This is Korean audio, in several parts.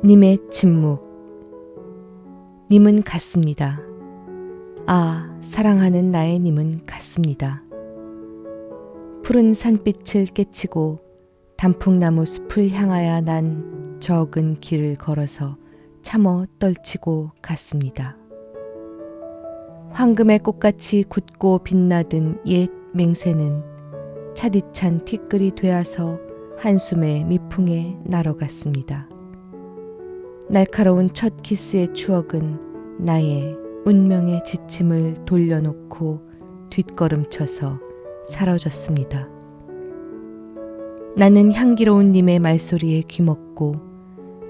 님의 침묵. 님은 같습니다. 아, 사랑하는 나의 님은 같습니다. 푸른 산빛을 깨치고 단풍나무 숲을 향하여 난 적은 길을 걸어서 참어 떨치고 갔습니다. 황금의 꽃같이 굳고 빛나던 옛 맹세는 차디찬 티끌이 되어서 한숨의 미풍에 날아갔습니다. 날카로운 첫 키스의 추억은 나의 운명의 지침을 돌려놓고 뒷걸음쳐서 사라졌습니다. 나는 향기로운 님의 말소리에 귀먹고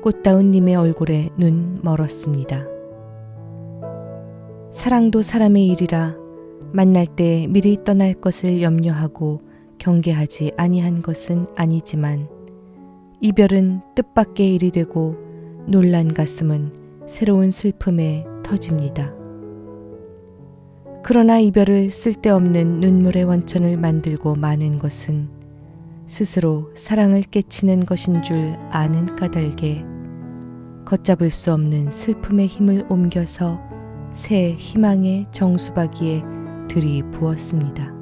꽃다운 님의 얼굴에 눈 멀었습니다. 사랑도 사람의 일이라 만날 때 미리 떠날 것을 염려하고 경계하지 아니한 것은 아니지만 이별은 뜻밖의 일이 되고 놀란 가슴은 새로운 슬픔에 터집니다. 그러나 이별을 쓸데없는 눈물의 원천을 만들고 마는 것은 스스로 사랑을 깨치는 것인 줄 아는 까닭에 걷잡을 수 없는 슬픔의 힘을 옮겨서 새 희망의 정수박이에 들이부었습니다.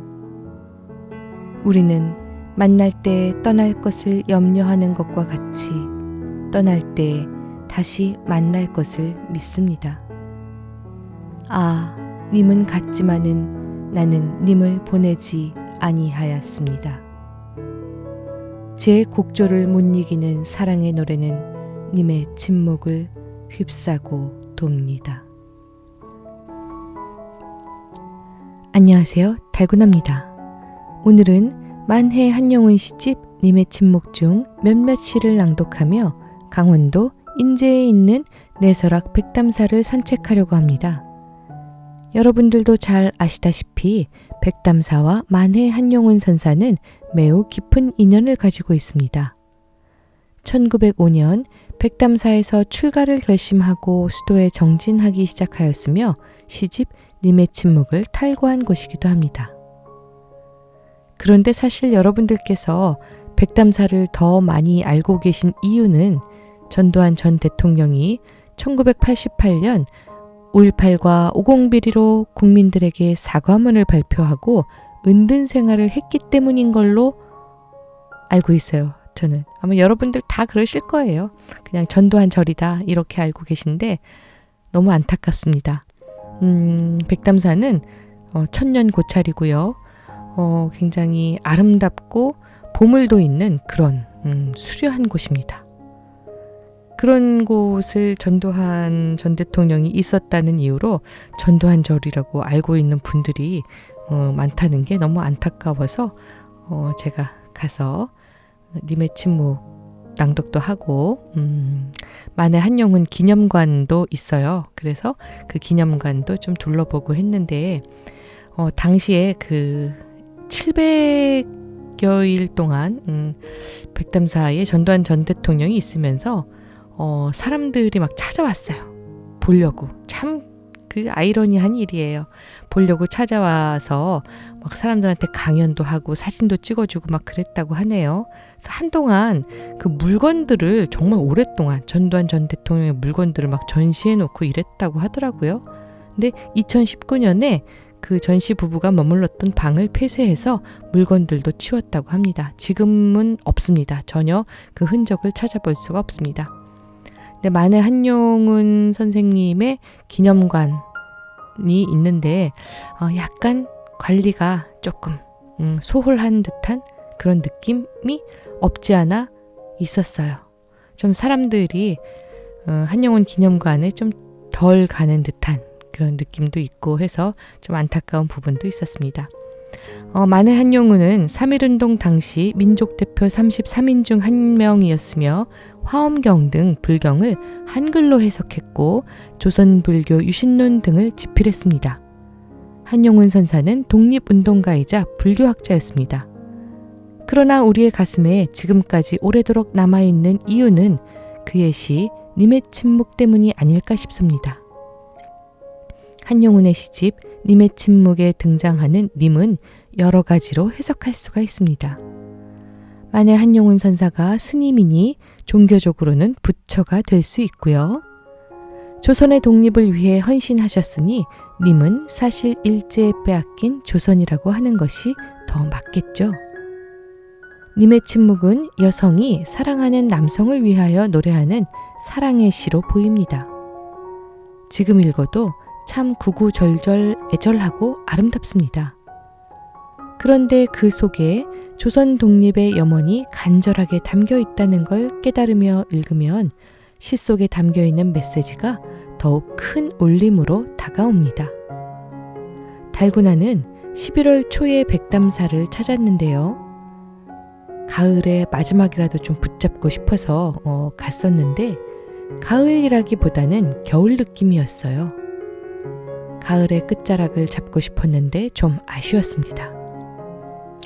우리는 만날 때 떠날 것을 염려하는 것과 같이 떠날 때 다시 만날 것을 믿습니다. 아, 님은 같지만은 나는 님을 보내지 아니하였습니다. 제 곡조를 못 이기는 사랑의 노래는 님의 침묵을 휩싸고 돕니다. 안녕하세요, 달구나입니다. 오늘은 만해 한용운 시집 님의 침묵 중 몇몇 시를 낭독하며 강원도 인제에 있는 내설악 백담사를 산책하려고 합니다. 여러분들도 잘 아시다시피 백담사와 만해 한용운 선사는 매우 깊은 인연을 가지고 있습니다. 1905년 백담사에서 출가를 결심하고 수도에 정진하기 시작하였으며 시집 님의 침묵을 탈고한 곳이기도 합니다. 그런데 사실 여러분들께서 백담사를 더 많이 알고 계신 이유는 전두환 전 대통령이 1988년 5.18과 50 비리로 국민들에게 사과문을 발표하고 은둔 생활을 했기 때문인 걸로 알고 있어요. 저는 아마 여러분들 다 그러실 거예요. 그냥 전두환 절이다 이렇게 알고 계신데 너무 안타깝습니다. 백담사는 천년 고찰이고요. 굉장히 아름답고 보물도 있는 그런 수려한 곳입니다. 그런 곳을 전두환 전 대통령이 있었다는 이유로 전두환절이라고 알고 있는 분들이 많다는 게 너무 안타까워서 제가 가서 님의 침묵 낭독도 하고 만해 한용운 기념관도 있어요. 그래서 그 기념관도 좀 둘러보고 했는데 당시에 그 700여일 동안 백담사에 전두환 전 대통령이 있으면서 사람들이 막 찾아왔어요. 보려고. 참 그 아이러니한 일이에요. 보려고 찾아와서 막 사람들한테 강연도 하고 사진도 찍어주고 막 그랬다고 하네요. 그래서 한동안 그 물건들을 정말 오랫동안 전두환 전 대통령의 물건들을 막 전시해놓고 이랬다고 하더라고요. 근데 2019년에 그 전시 부부가 머물렀던 방을 폐쇄해서 물건들도 치웠다고 합니다. 지금은 없습니다. 전혀 그 흔적을 찾아볼 수가 없습니다. 근데 만해 한용운 선생님의 기념관이 있는데 약간 관리가 조금 소홀한 듯한 그런 느낌이 없지 않아 있었어요. 좀 사람들이 한용운 기념관에 좀 덜 가는 듯한 그런 느낌도 있고 해서 좀 안타까운 부분도 있었습니다. 만해 한용운은 3.1운동 당시 민족대표 33인 중 한 명이었으며 화엄경 등 불경을 한글로 해석했고 조선불교 유신론 등을 집필했습니다. 한용운 선사는 독립운동가이자 불교학자였습니다. 그러나 우리의 가슴에 지금까지 오래도록 남아있는 이유는 그의 시 님의 침묵 때문이 아닐까 싶습니다. 한용운의 시집 님의 침묵에 등장하는 님은 여러 가지로 해석할 수가 있습니다. 만해 한용운 선사가 스님이니 종교적으로는 부처가 될 수 있고요. 조선의 독립을 위해 헌신하셨으니 님은 사실 일제에 빼앗긴 조선이라고 하는 것이 더 맞겠죠. 님의 침묵은 여성이 사랑하는 남성을 위하여 노래하는 사랑의 시로 보입니다. 지금 읽어도 참 구구절절 애절하고 아름답습니다. 그런데 그 속에 조선 독립의 염원이 간절하게 담겨 있다는 걸 깨달으며 읽으면 시 속에 담겨 있는 메시지가 더욱 큰 울림으로 다가옵니다. 달고나는 11월 초에 백담사를 찾았는데요. 가을의 마지막이라도 좀 붙잡고 싶어서 갔었는데 가을이라기보다는 겨울 느낌이었어요. 가을의 끝자락을 잡고 싶었는데 좀 아쉬웠습니다.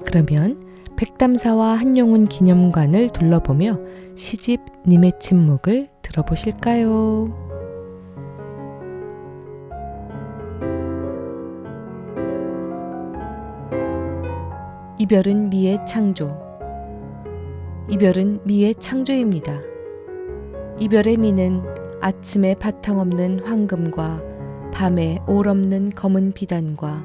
그러면 백담사와 한용운 기념관을 둘러보며 시집 님의 침묵을 들어보실까요? 이별은 미의 창조. 이별은 미의 창조입니다. 이별의 미는 아침에 바탕 없는 황금과 밤에 올 없는 검은 비단과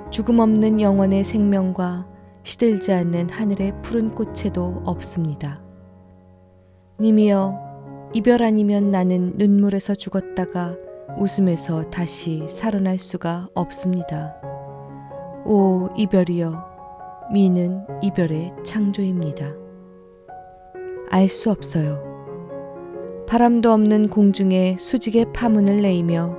죽음 없는 영원의 생명과 시들지 않는 하늘의 푸른 꽃에도 없습니다. 님이여, 이별 아니면 나는 눈물에서 죽었다가 웃음에서 다시 살아날 수가 없습니다. 오 이별이여, 미는 이별의 창조입니다. 알 수 없어요. 바람도 없는 공중에 수직의 파문을 내이며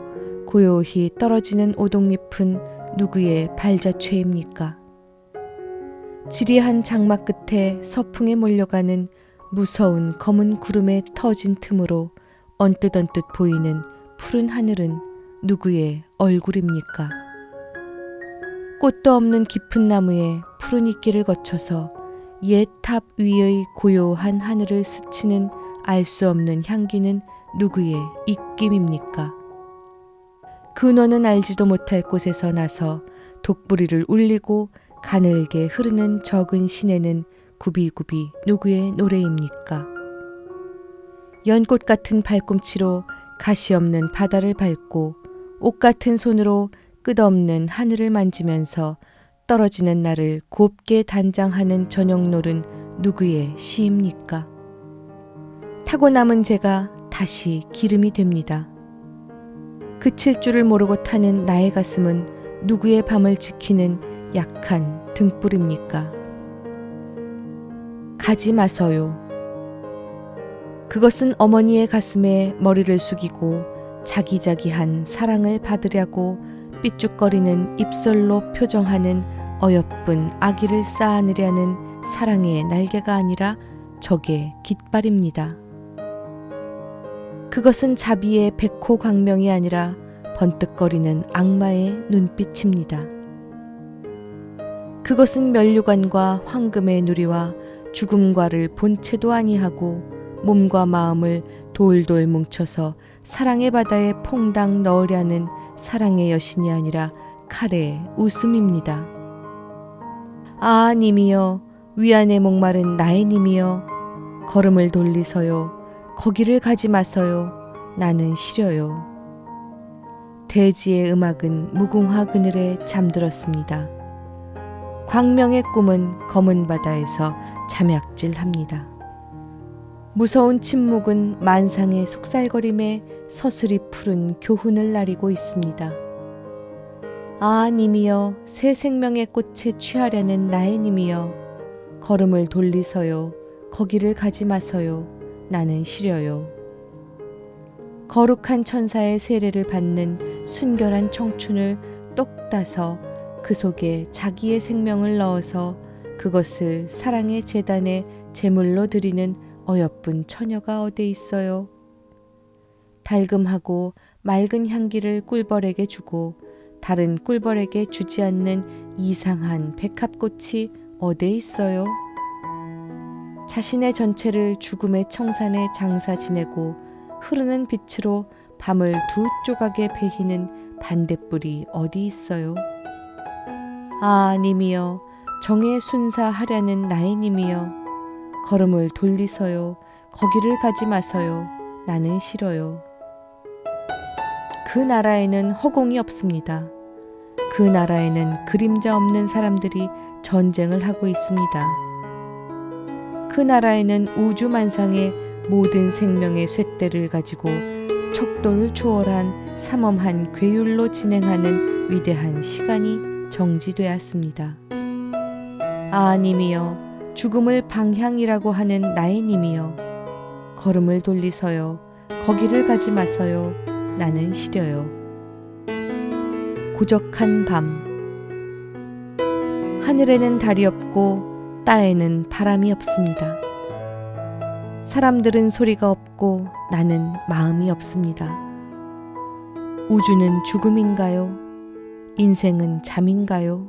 고요히 떨어지는 오동잎은 누구의 발자취입니까? 지리한 장막 끝에 서풍에 몰려가는 무서운 검은 구름의 터진 틈으로 언뜻언뜻 보이는 푸른 하늘은 누구의 얼굴입니까? 꽃도 없는 깊은 나무에 푸른 이끼를 거쳐서 옛 탑 위의 고요한 하늘을 스치는 알 수 없는 향기는 누구의 입김입니까? 근원은 알지도 못할 곳에서 나서 독부리를 울리고 가늘게 흐르는 적은 시내는 굽이굽이 누구의 노래입니까? 연꽃 같은 발꿈치로 가시 없는 바다를 밟고 옷 같은 손으로 끝없는 하늘을 만지면서 떨어지는 날을 곱게 단장하는 저녁놀은 누구의 시입니까? 타고 남은 제가 다시 기름이 됩니다. 그칠 줄을 모르고 타는 나의 가슴은 누구의 밤을 지키는 약한 등불입니까? 가지 마서요. 그것은 어머니의 가슴에 머리를 숙이고 자기자기한 사랑을 받으려고 삐죽거리는 입술로 표정하는 어여쁜 아기를 쌓아내려는 사랑의 날개가 아니라 적의 깃발입니다. 그것은 자비의 백호 광명이 아니라 번뜩거리는 악마의 눈빛입니다. 그것은 면류관과 황금의 누리와 죽음과를 본체도 아니하고 몸과 마음을 돌돌 뭉쳐서 사랑의 바다에 퐁당 넣으려는 사랑의 여신이 아니라 칼의 웃음입니다. 아 님이여, 위안에 목마른 나의 님이여, 걸음을 돌리서요, 거기를 가지 마서요, 나는 시려요. 대지의 음악은 무궁화 그늘에 잠들었습니다. 광명의 꿈은 검은 바다에서 잠약질합니다. 무서운 침묵은 만상의 속살거림에 서슬이 푸른 교훈을 나리고 있습니다. 아 님이여, 새 생명의 꽃에 취하려는 나의 님이여, 걸음을 돌리서요, 거기를 가지 마서요, 나는 시려요. 거룩한 천사의 세례를 받는 순결한 청춘을 똑 따서 그 속에 자기의 생명을 넣어서 그것을 사랑의 제단에 제물로 드리는 어여쁜 처녀가 어디 있어요? 달금하고 맑은 향기를 꿀벌에게 주고 다른 꿀벌에게 주지 않는 이상한 백합꽃이 어디 있어요? 자신의 전체를 죽음의 청산에 장사 지내고 흐르는 빛으로 밤을 두 조각에 베히는 반딧불이 어디 있어요? 아 님이여, 정에 순사하려는 나의 님이여, 걸음을 돌리서요. 거기를 가지 마서요. 나는 싫어요. 그 나라에는 허공이 없습니다. 그 나라에는 그림자 없는 사람들이 전쟁을 하고 있습니다. 그 나라에는 우주만상의 모든 생명의 쇳대를 가지고 척도를 초월한 삼엄한 괴율로 진행하는 위대한 시간이 정지되었습니다. 아, 님이여, 죽음을 방향이라고 하는 나의 님이여, 걸음을 돌리서요. 거기를 가지 마서요. 나는 시려요. 고적한 밤. 하늘에는 달이 없고 땅에는 바람이 없습니다. 사람들은 소리가 없고 나는 마음이 없습니다. 우주는 죽음인가요? 인생은 잠인가요?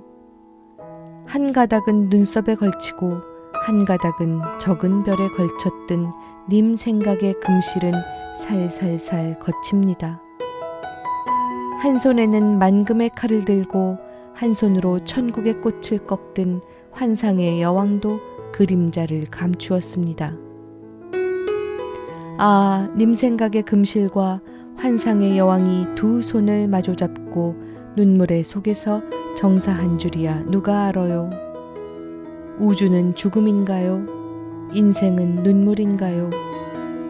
한 가닥은 눈썹에 걸치고 한 가닥은 적은 별에 걸쳤던 님 생각의 금실은 살살살 거칩니다. 한 손에는 만금의 칼을 들고 한 손으로 천국의 꽃을 꺾든 환상의 여왕도 그림자를 감추었습니다. 아, 님 생각의 금실과 환상의 여왕이 두 손을 마주 잡고 눈물의 속에서 정사한 줄이야 누가 알아요? 우주는 죽음인가요? 인생은 눈물인가요?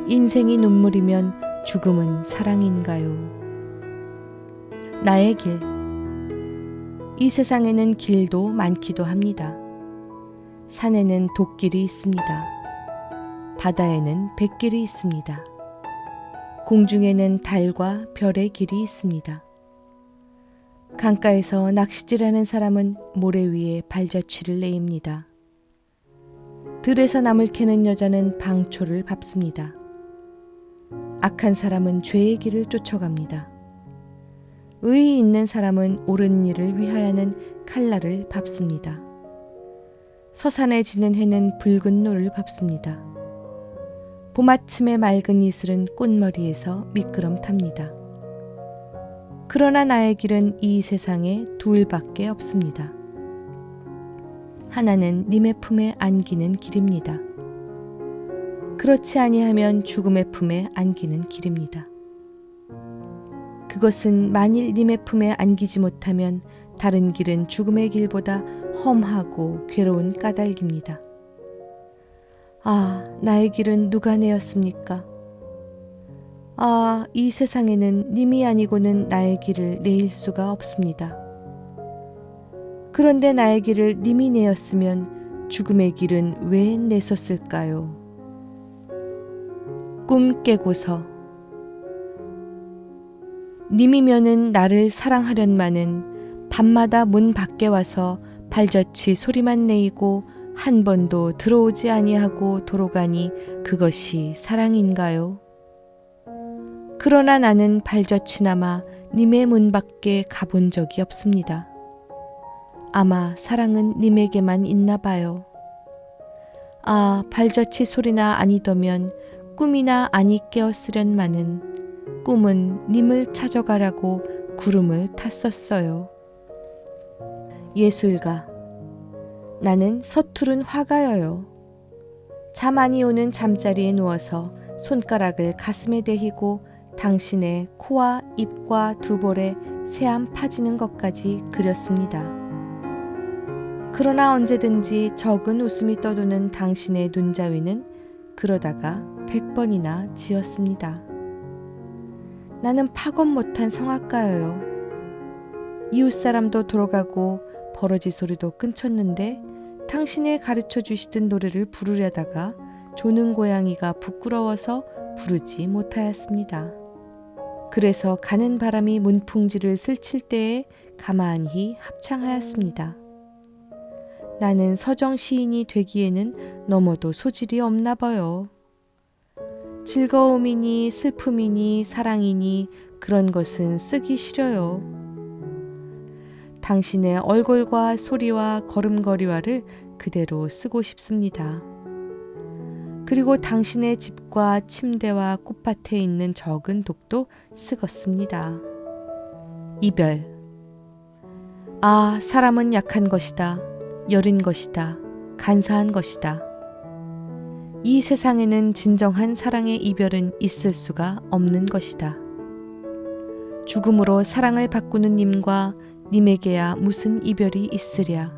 인생이 눈물이면 죽음은 사랑인가요? 나의 길. 이 세상에는 길도 많기도 합니다. 산에는 독길이 있습니다. 바다에는 뱃길이 있습니다. 공중에는 달과 별의 길이 있습니다. 강가에서 낚시질하는 사람은 모래 위에 발자취를 내입니다. 들에서 나물 캐는 여자는 방초를 밟습니다. 악한 사람은 죄의 길을 쫓아갑니다. 의의 있는 사람은 옳은 일을 위하여는 칼날을 밟습니다. 서산에 지는 해는 붉은 노를 밟습니다. 봄 아침의 맑은 이슬은 꽃머리에서 미끄럼 탑니다. 그러나 나의 길은 이 세상에 둘밖에 없습니다. 하나는 님의 품에 안기는 길입니다. 그렇지 아니하면 죽음의 품에 안기는 길입니다. 그것은 만일 님의 품에 안기지 못하면 다른 길은 죽음의 길보다 험하고 괴로운 까닭입니다. 아, 나의 길은 누가 내었습니까? 아, 이 세상에는 님이 아니고는 나의 길을 내일 수가 없습니다. 그런데 나의 길을 님이 내었으면 죽음의 길은 왜 내섰을까요? 꿈 깨고서. 님이면은 나를 사랑하련마는 밤마다 문 밖에 와서 발자취 소리만 내이고 한 번도 들어오지 아니하고 도로가니 그것이 사랑인가요? 그러나 나는 발자취나마 님의 문 밖에 가본 적이 없습니다. 아마 사랑은 님에게만 있나 봐요. 아, 발자취 소리나 아니더면 꿈이나 아니 깨었으련마는 꿈은 님을 찾아가라고 구름을 탔었어요. 예술가. 나는 서투른 화가여요. 잠 많이 오는 잠자리에 누워서 손가락을 가슴에 대히고 당신의 코와 입과 두볼에 새암 파지는 것까지 그렸습니다. 그러나 언제든지 적은 웃음이 떠도는 당신의 눈자위는 그러다가 100번이나 지었습니다. 나는 파건 못한 성악가여요. 이웃사람도 돌아가고 버러지 소리도 끊쳤는데 당신의 가르쳐 주시던 노래를 부르려다가 조는 고양이가 부끄러워서 부르지 못하였습니다. 그래서 가는 바람이 문풍지를 스칠 때에 가만히 합창하였습니다. 나는 서정 시인이 되기에는 너무도 소질이 없나 봐요. 즐거움이니 슬픔이니 사랑이니 그런 것은 쓰기 싫어요. 당신의 얼굴과 소리와 걸음걸이와를 그대로 쓰고 싶습니다. 그리고 당신의 집과 침대와 꽃밭에 있는 적은 독도 쓰겄습니다. 이별. 아, 사람은 약한 것이다. 여린 것이다. 간사한 것이다. 이 세상에는 진정한 사랑의 이별은 있을 수가 없는 것이다. 죽음으로 사랑을 바꾸는 님과 님에게야 무슨 이별이 있으랴.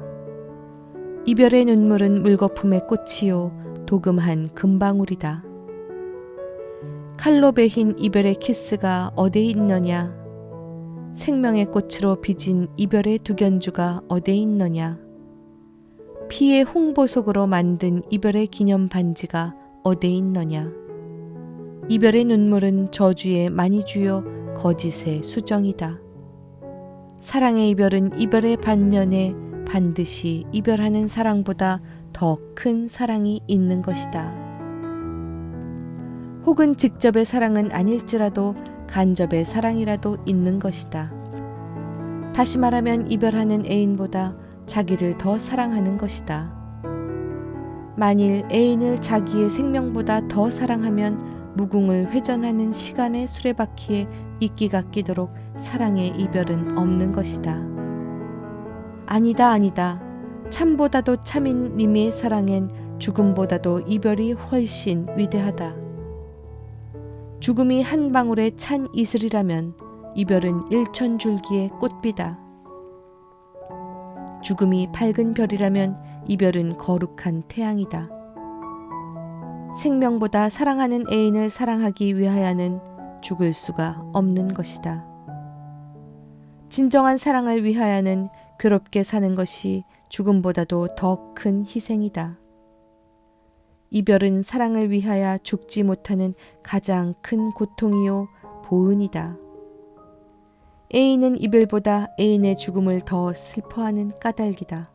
이별의 눈물은 물거품의 꽃이요 도금한 금방울이다. 칼로 베인 이별의 키스가 어디에 있느냐. 생명의 꽃으로 빚은 이별의 두견주가 어디에 있느냐. 피의 홍보석으로 만든 이별의 기념 반지가 어디에 있느냐. 이별의 눈물은 저주의 많이 주요 거짓의 수정이다. 사랑의 이별은 이별의 반면에 반드시 이별하는 사랑보다 더 큰 사랑이 있는 것이다. 혹은 직접의 사랑은 아닐지라도 간접의 사랑이라도 있는 것이다. 다시 말하면 이별하는 애인보다 자기를 더 사랑하는 것이다. 만일 애인을 자기의 생명보다 더 사랑하면 무궁을 회전하는 시간의 수레바퀴에 이끼가 끼도록 사랑의 이별은 없는 것이다. 아니다, 아니다. 참보다도 참인 님의 사랑엔 죽음보다도 이별이 훨씬 위대하다. 죽음이 한 방울의 찬 이슬이라면 이별은 일천줄기의 꽃비다. 죽음이 밝은 별이라면 이별은 거룩한 태양이다. 생명보다 사랑하는 애인을 사랑하기 위하여는 죽을 수가 없는 것이다. 진정한 사랑을 위하여는 괴롭게 사는 것이 죽음보다도 더 큰 희생이다. 이별은 사랑을 위하여 죽지 못하는 가장 큰 고통이요 보은이다. 애인은 이별보다 애인의 죽음을 더 슬퍼하는 까닭이다.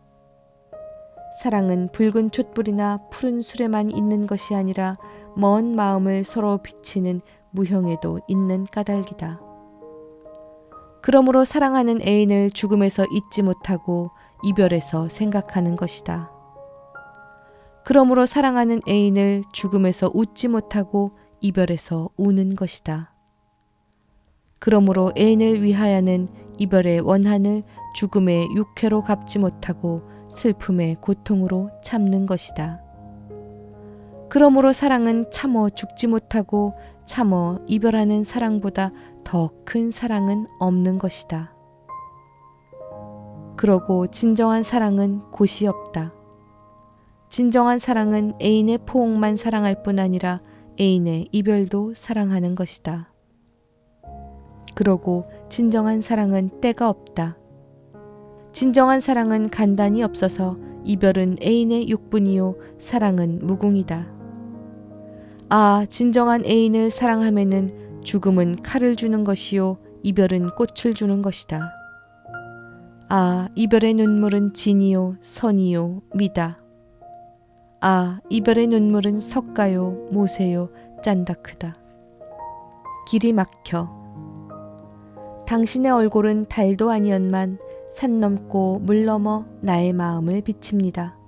사랑은 붉은 촛불이나 푸른 술에만 있는 것이 아니라 먼 마음을 서로 비치는 무형에도 있는 까닭이다. 그러므로 사랑하는 애인을 죽음에서 잊지 못하고 이별에서 생각하는 것이다. 그러므로 사랑하는 애인을 죽음에서 웃지 못하고 이별에서 우는 것이다. 그러므로 애인을 위하여는 이별의 원한을 죽음의 육회로 갚지 못하고 슬픔의 고통으로 참는 것이다. 그러므로 사랑은 참어 죽지 못하고 참어 이별하는 사랑보다 더 큰 사랑은 없는 것이다. 그러고 진정한 사랑은 곳이 없다. 진정한 사랑은 애인의 포옹만 사랑할 뿐 아니라 애인의 이별도 사랑하는 것이다. 그러고 진정한 사랑은 때가 없다. 진정한 사랑은 간단히 없어서 이별은 애인의 육분이요 사랑은 무궁이다. 아, 진정한 애인을 사랑하면은 죽음은 칼을 주는 것이요 이별은 꽃을 주는 것이다. 아, 이별의 눈물은 진이요 선이요 미다. 아, 이별의 눈물은 석가요 모세요 짠다 크다. 길이 막혀. 당신의 얼굴은 달도 아니었만 산 넘고 물 넘어 나의 마음을 비칩니다.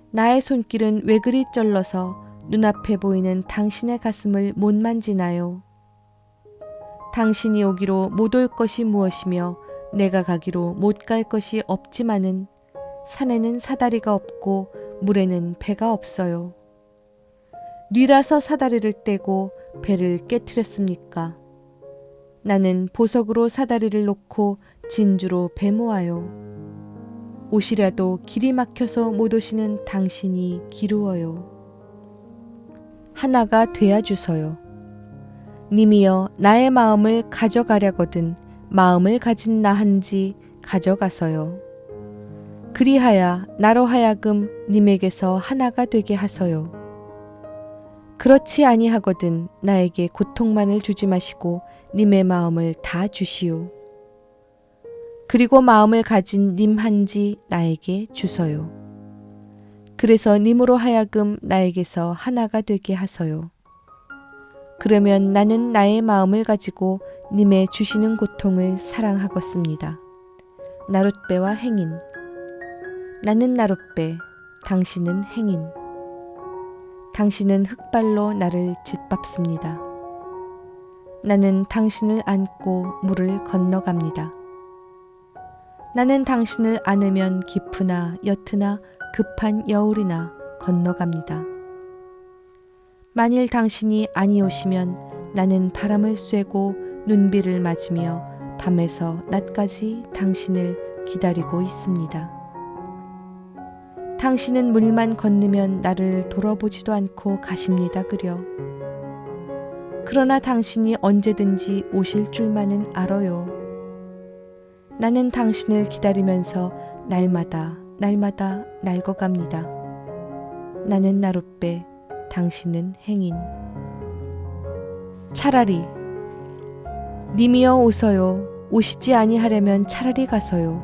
나의 손길은 왜 그리 쩔러서 눈앞에 보이는 당신의 가슴을 못 만지나요? 당신이 오기로 못 올 것이 무엇이며 내가 가기로 못 갈 것이 없지만은 산에는 사다리가 없고 물에는 배가 없어요. 뉘라서 사다리를 떼고 배를 깨트렸습니까? 나는 보석으로 사다리를 놓고 진주로 배 모아요. 오시라도 길이 막혀서 못 오시는 당신이 기루어요. 하나가 되어 주소요. 님이여 나의 마음을 가져가려거든 마음을 가진 나 한지 가져가서요. 그리하여 나로 하여금 님에게서 하나가 되게 하소요. 그렇지 아니하거든 나에게 고통만을 주지 마시고 님의 마음을 다 주시오. 그리고 마음을 가진 님 한지 나에게 주소요. 그래서 님으로 하여금 나에게서 하나가 되게 하소요. 그러면 나는 나의 마음을 가지고 님의 주시는 고통을 사랑하겠습니다. 나룻배와 행인. 나는 나룻배, 당신은 행인. 당신은 흙발로 나를 짓밟습니다. 나는 당신을 안고 물을 건너갑니다. 나는 당신을 안으면 깊으나 옅으나 급한 여울이나 건너갑니다. 만일 당신이 아니오시면 나는 바람을 쐬고 눈비를 맞으며 밤에서 낮까지 당신을 기다리고 있습니다. 당신은 물만 건너면 나를 돌아보지도 않고 가십니다 그려. 그러나 당신이 언제든지 오실 줄만은 알아요. 나는 당신을 기다리면서 날마다 낡아갑니다. 나는 나룻배, 당신은 행인. 차라리 님이여 오서요. 오시지 아니하려면 차라리 가서요.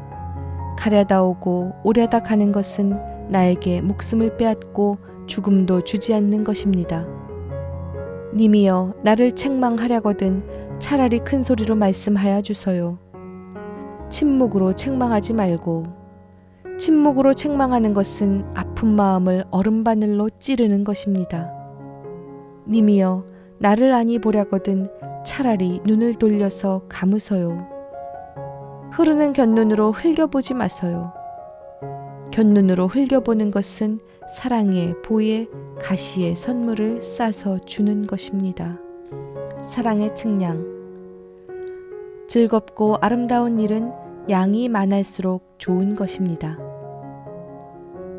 가려다 오고 오려다 가는 것은 나에게 목숨을 빼앗고 죽음도 주지 않는 것입니다. 님이여 나를 책망하려거든 차라리 큰 소리로 말씀하여 주서요. 침묵으로 책망하지 말고. 침묵으로 책망하는 것은 아픈 마음을 얼음바늘로 찌르는 것입니다. 님이여 나를 아니 보려거든 차라리 눈을 돌려서 감으서요. 흐르는 곁눈으로 흘겨보지 마서요. 곁눈으로 흘겨보는 것은 사랑의 보에 가시의 선물을 싸서 주는 것입니다. 사랑의 측량. 즐겁고 아름다운 일은 양이 많을수록 좋은 것입니다.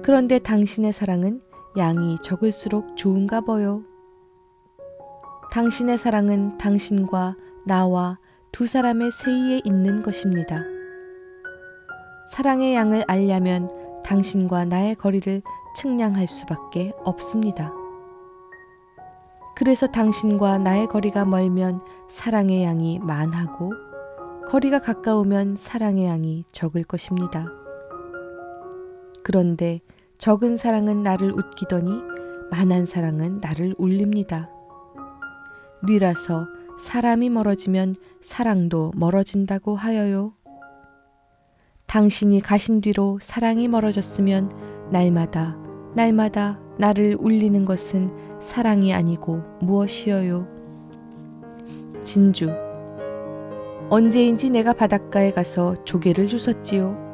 그런데 당신의 사랑은 양이 적을수록 좋은가 봐요. 당신의 사랑은 당신과 나와 두 사람의 사이에 있는 것입니다. 사랑의 양을 알려면 당신과 나의 거리를 측량할 수밖에 없습니다. 그래서 당신과 나의 거리가 멀면 사랑의 양이 많하고 거리가 가까우면 사랑의 양이 적을 것입니다. 그런데 적은 사랑은 나를 웃기더니 많은 사랑은 나를 울립니다. 뉘라서 사람이 멀어지면 사랑도 멀어진다고 하여요. 당신이 가신 뒤로 사랑이 멀어졌으면 날마다 나를 울리는 것은 사랑이 아니고 무엇이여요? 진주. 언제인지 내가 바닷가에 가서 조개를 주웠지요.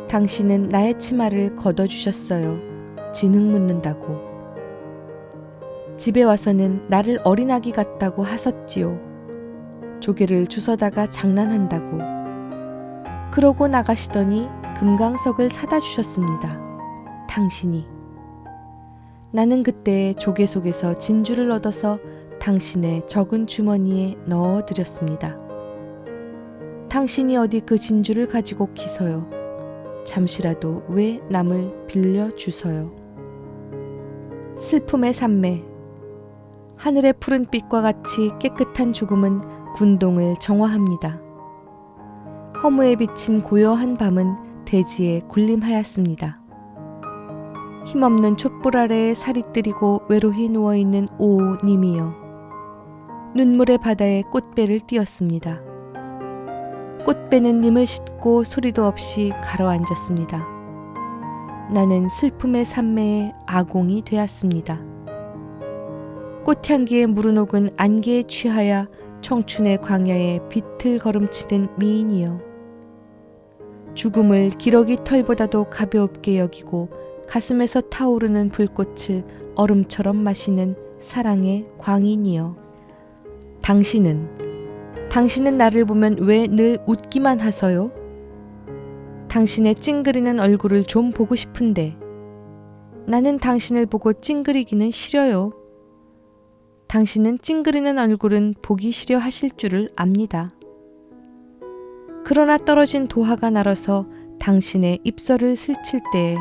당신은 나의 치마를 걷어주셨어요. 진흙 묻는다고. 집에 와서는 나를 어린아기 같다고 하셨지요. 조개를 주워다가 장난한다고. 그러고 나가시더니 금강석을 사다 주셨습니다. 당신이. 나는 그때 조개 속에서 진주를 얻어서 당신의 적은 주머니에 넣어드렸습니다. 당신이 어디 그 진주를 가지고 기서요. 잠시라도 왜 남을 빌려주서요. 슬픔의 산매. 하늘의 푸른빛과 같이 깨끗한 죽음은 군동을 정화합니다. 허무에 비친 고요한 밤은 대지에 군림하였습니다. 힘없는 촛불 아래에 살이 뜨리고 외로이 누워있는 오 님이여. 눈물의 바다에 꽃배를 띄었습니다. 꽃배는 님을 싣고 소리도 없이 가라앉았습니다. 나는 슬픔의 산매에 아공이 되었습니다. 꽃향기에 무르녹은 안개에 취하여 청춘의 광야에 빛을 걸음치는 미인이여. 죽음을 기러기 털보다도 가볍게 여기고 가슴에서 타오르는 불꽃을 얼음처럼 마시는 사랑의 광인이여. 당신은 나를 보면 왜 늘 웃기만 하서요? 당신의 찡그리는 얼굴을 좀 보고 싶은데 나는 당신을 보고 찡그리기는 싫어요. 당신은 찡그리는 얼굴은 보기 싫어 하실 줄을 압니다. 그러나 떨어진 도화가 날아서 당신의 입술을 스칠 때에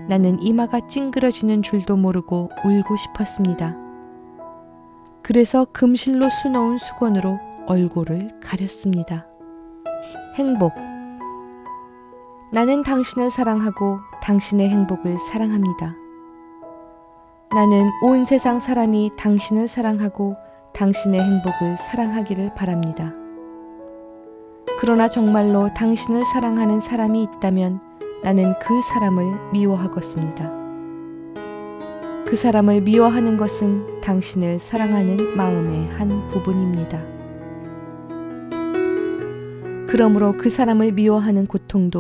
나는 이마가 찡그려지는 줄도 모르고 울고 싶었습니다. 그래서 금실로 수놓은 수건으로 얼굴을 가렸습니다. 행복. 나는 당신을 사랑하고 당신의 행복을 사랑합니다. 나는 온 세상 사람이 당신을 사랑하고 당신의 행복을 사랑하기를 바랍니다. 그러나 정말로 당신을 사랑하는 사람이 있다면 나는 그 사람을 미워하겠습니다. 그 사람을 미워하는 것은 당신을 사랑하는 마음의 한 부분입니다. 그러므로 그 사람을 미워하는 고통도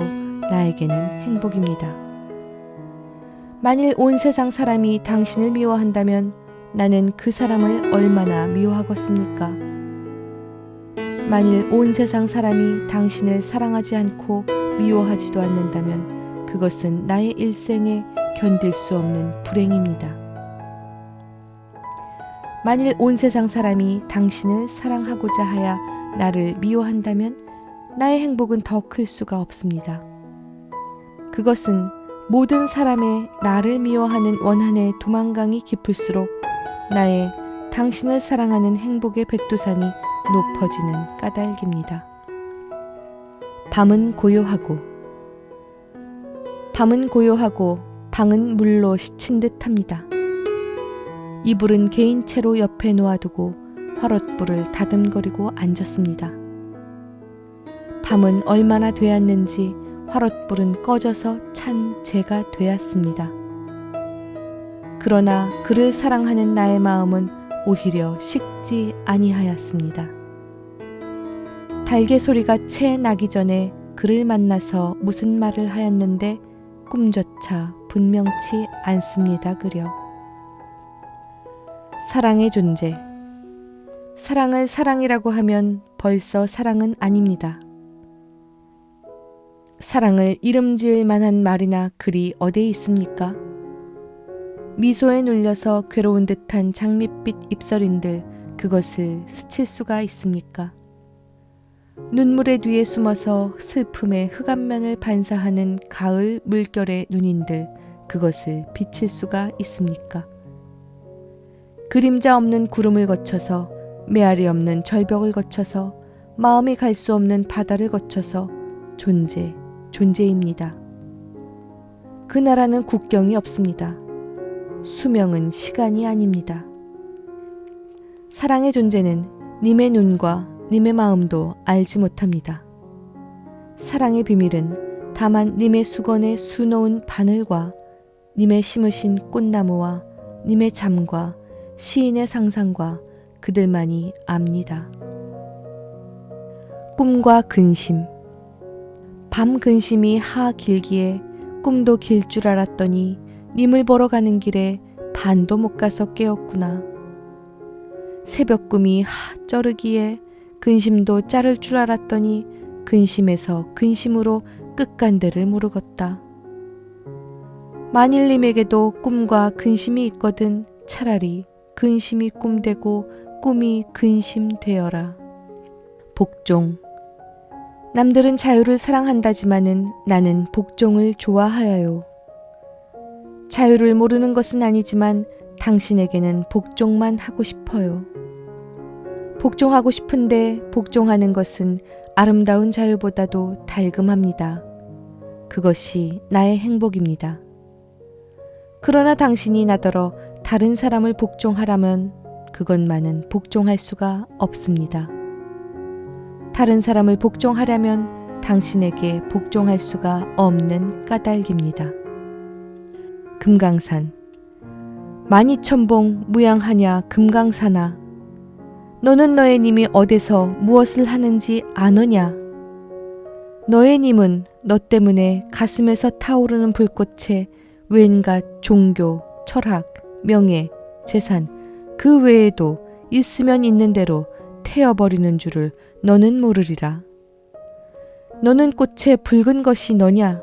나에게는 행복입니다. 만일 온 세상 사람이 당신을 미워한다면 나는 그 사람을 얼마나 미워하겠습니까? 만일 온 세상 사람이 당신을 사랑하지 않고 미워하지도 않는다면 그것은 나의 일생에 견딜 수 없는 불행입니다. 만일 온 세상 사람이 당신을 사랑하고자 하여 나를 미워한다면 나의 행복은 더 클 수가 없습니다. 그것은 모든 사람의 나를 미워하는 원한의 도망강이 깊을수록 나의 당신을 사랑하는 행복의 백두산이 높아지는 까닭입니다. 밤은 고요하고 방은 물로 씻힌 듯합니다. 이불은 개인 채로 옆에 놓아두고 화롯불을 다듬거리고 앉았습니다. 밤은 얼마나 되었는지 화롯불은 꺼져서 찬 재가 되었습니다. 그러나 그를 사랑하는 나의 마음은 오히려 식지 아니하였습니다. 달개 소리가 채 나기 전에 그를 만나서 무슨 말을 하였는데 꿈조차 분명치 않습니다. 그려 사랑의 존재. 사랑을 사랑이라고 하면 벌써 사랑은 아닙니다. 사랑을 이름 지을 만한 말이나 글이 어디에 있습니까? 미소에 눌려서 괴로운 듯한 장밋빛 입술인들 그것을 스칠 수가 있습니까? 눈물의 뒤에 숨어서 슬픔의 흑암면을 반사하는 가을 물결의 눈인들 그것을 비칠 수가 있습니까? 그림자 없는 구름을 거쳐서 메아리 없는 절벽을 거쳐서 마음이 갈 수 없는 바다를 거쳐서 존재입니다. 그 나라는 국경이 없습니다. 수명은 시간이 아닙니다. 사랑의 존재는 님의 눈과 님의 마음도 알지 못합니다. 사랑의 비밀은 다만 님의 수건에 수놓은 바늘과 님의 심으신 꽃나무와 님의 잠과 시인의 상상과 그들만이 압니다. 꿈과 근심. 밤 근심이 하 길기에 꿈도 길 줄 알았더니 님을 보러 가는 길에 반도 못 가서 깨었구나. 새벽 꿈이 하 쩌르기에 근심도 자를 줄 알았더니 근심에서 근심으로 끝간데를 모르겠다. 만일 님에게도 꿈과 근심이 있거든 차라리 근심이 꿈되고 꿈이 근심 되어라. 복종. 남들은 자유를 사랑한다지만은 나는 복종을 좋아하여요. 자유를 모르는 것은 아니지만 당신에게는 복종만 하고 싶어요. 복종하고 싶은데 복종하는 것은 아름다운 자유보다도 달금합니다. 그것이 나의 행복입니다. 그러나 당신이 나더러 다른 사람을 복종하라면 그것만은 복종할 수가 없습니다. 다른 사람을 복종하려면 당신에게 복종할 수가 없는 까닭입니다. 금강산. 만이천봉 무양하냐 금강산아. 너는 너의 님이 어디서 무엇을 하는지 아느냐? 너의 님은 너 때문에 가슴에서 타오르는 불꽃에 웬갓 종교, 철학, 명예, 재산 그 외에도 있으면 있는 대로 태워버리는 줄을 너는 모르리라. 너는 꽃에 붉은 것이 너냐?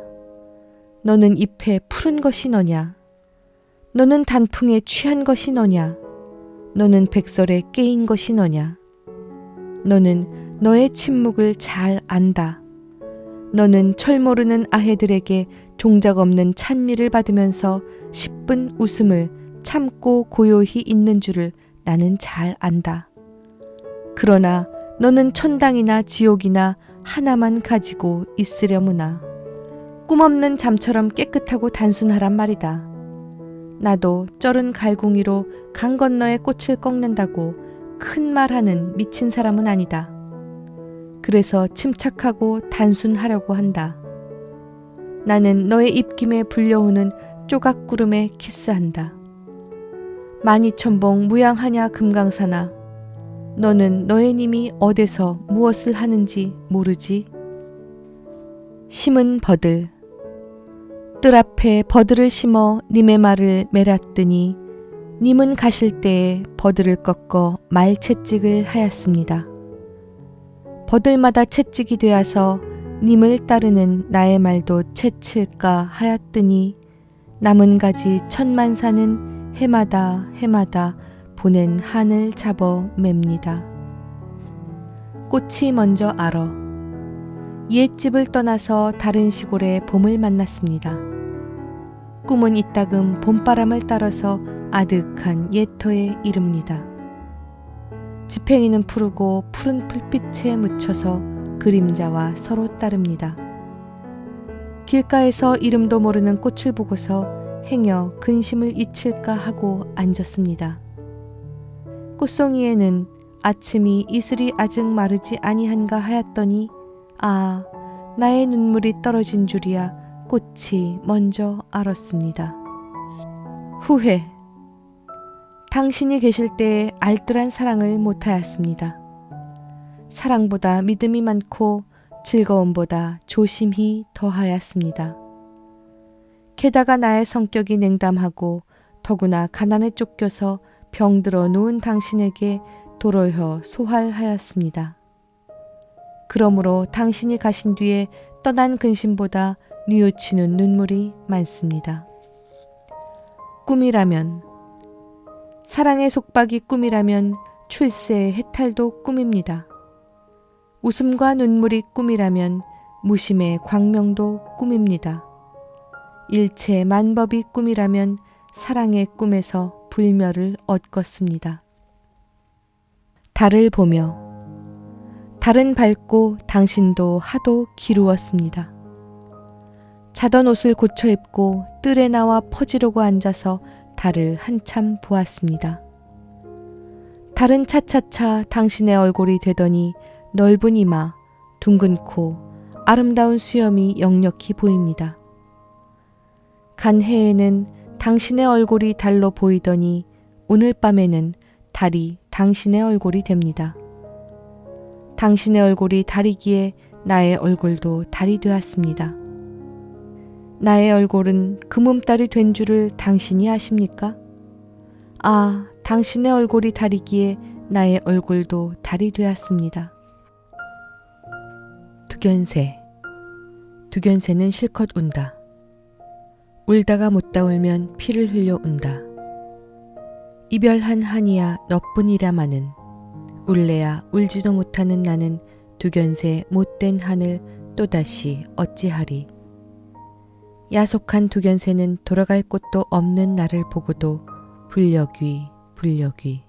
너는 잎에 푸른 것이 너냐? 너는 단풍에 취한 것이 너냐? 너는 백설에 깨인 것이 너냐? 너는 너의 침묵을 잘 안다. 너는 철 모르는 아해들에게 종작 없는 찬미를 받으면서 10분 웃음을 참고 고요히 있는 줄을 나는 잘 안다. 그러나 너는 천당이나 지옥이나 하나만 가지고 있으려무나 꿈없는 잠처럼 깨끗하고 단순하란 말이다. 나도 쩔은 갈궁이로 강 건너에 꽃을 꺾는다고 큰 말하는 미친 사람은 아니다. 그래서 침착하고 단순하려고 한다. 나는 너의 입김에 불려오는 조각구름에 키스한다. 만이천봉 무양하냐 금강산아. 너는 너의 님이 어디서 무엇을 하는지 모르지? 심은 버들. 뜰 앞에 버들을 심어 님의 말을 매랐더니 님은 가실 때에 버들을 꺾어 말 채찍을 하였습니다. 버들마다 채찍이 되어서 님을 따르는 나의 말도 채칠까 하였더니 남은 가지 천만사는 해마다 해마다 보낸 한을 잡어 맵니다. 꽃이 먼저 알어 옛집을 떠나서 다른 시골에 봄을 만났습니다. 꿈은 이따금 봄바람을 따라서 아득한 옛터에 이릅니다. 지팽이는 푸르고 푸른 풀빛에 묻혀서 그림자와 서로 따릅니다. 길가에서 이름도 모르는 꽃을 보고서 행여 근심을 잊힐까 하고 앉았습니다. 꽃송이에는 아침이 이슬이 아직 마르지 아니한가 하였더니 아, 나의 눈물이 떨어진 줄이야 꽃이 먼저 알았습니다. 후회. 당신이 계실 때에 알뜰한 사랑을 못하였습니다. 사랑보다 믿음이 많고 즐거움보다 조심히 더하였습니다. 게다가 나의 성격이 냉담하고 더구나 가난에 쫓겨서 병들어 누운 당신에게 도로혀 소활하였습니다. 그러므로 당신이 가신 뒤에 떠난 근심보다 뉘우치는 눈물이 많습니다. 꿈이라면, 사랑의 속박이 꿈이라면 출세의 해탈도 꿈입니다. 웃음과 눈물이 꿈이라면 무심의 광명도 꿈입니다. 일체 만법이 꿈이라면 사랑의 꿈에서 불멸을 얻겠습니다. 달을 보며 달은 밝고 당신도 하도 기루었습니다. 자던 옷을 고쳐 입고 뜰에 나와 퍼지르고 앉아서 달을 한참 보았습니다. 달은 차차차 당신의 얼굴이 되더니 넓은 이마, 둥근 코, 아름다운 수염이 역력히 보입니다. 간 해에는 당신의 얼굴이 달로 보이더니 오늘 밤에는 달이 당신의 얼굴이 됩니다. 당신의 얼굴이 달이기에 나의 얼굴도 달이 되었습니다. 나의 얼굴은 금음달이 된 줄을 당신이 아십니까? 아, 당신의 얼굴이 달이기에 나의 얼굴도 달이 되었습니다. 두견새는 실컷 운다. 울다가 못다 울면 피를 흘려 운다. 이별한 한이야 너뿐이라마는 울래야 울지도 못하는 나는 두견새 못된 한을 또다시 어찌하리. 야속한 두견새는 돌아갈 곳도 없는 나를 보고도 불려귀